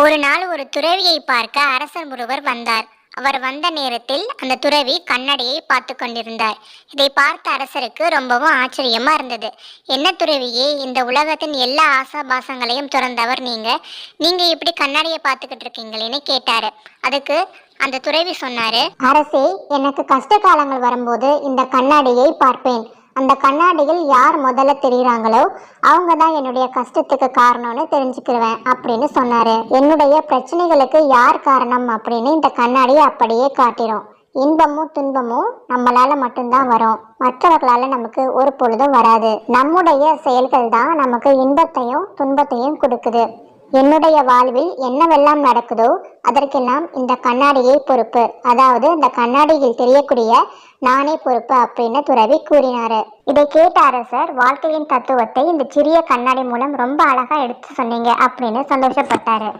ஒரு நாள் ஒரு துறவியை பார்க்க அரசர் ஒருவர் வந்தார். அவர் வந்த நேரத்தில் அந்த துறவி கண்ணாடியை பார்த்து கொண்டிருந்தார். இதை பார்த்த அரசருக்கு ரொம்பவும் ஆச்சரியமா இருந்தது. என்ன துறவியே, இந்த உலகத்தின் எல்லா ஆசாபாசங்களையும் துறந்தவர் நீங்க இப்படி கண்ணாடியை பார்த்துக்கிட்டு இருக்கீங்களேன்னு கேட்டாரு. அதுக்கு அந்த துறவி சொன்னாரு, அரசே, எனக்கு கஷ்ட காலங்கள் வரும்போது இந்த கண்ணாடியை பார்ப்பேன். அந்த கண்ணாடியில் யார் முதல்ல தெரியுறாங்களோ அவங்க தான் என்னுடைய கஷ்டத்துக்கு காரணம்னு தெரிஞ்சுக்கிடுவேன் அப்படின்னு சொன்னாரு. என்னுடைய பிரச்சனைகளுக்கு யார் காரணம் அப்படின்னு இந்த கண்ணாடியை அப்படியே காட்டிடும். இன்பமும் துன்பமும் நம்மளால மட்டும்தான் வரும், மற்றவர்களால நமக்கு ஒரு பொழுதும் வராது. நம்முடைய செயல்கள் தான் நமக்கு இன்பத்தையும் துன்பத்தையும் கொடுக்குது. என்னுடைய வாழ்வில் என்னவெல்லாம் நடக்குதோ அதற்கெல்லாம் இந்த கண்ணாடியை பொறுப்பு, அதாவது இந்த கண்ணாடியில் தெரியக்கூடிய நானே பொறுப்பு அப்படின்னு துறவி கூறினாரு. இதை கேட்ட அரசர், வாழ்க்கையின் தத்துவத்தை இந்த சிறிய கண்ணாடி மூலம் ரொம்ப அழகா எடுத்து சொன்னீங்க அப்படின்னு சந்தோஷப்பட்டாரு.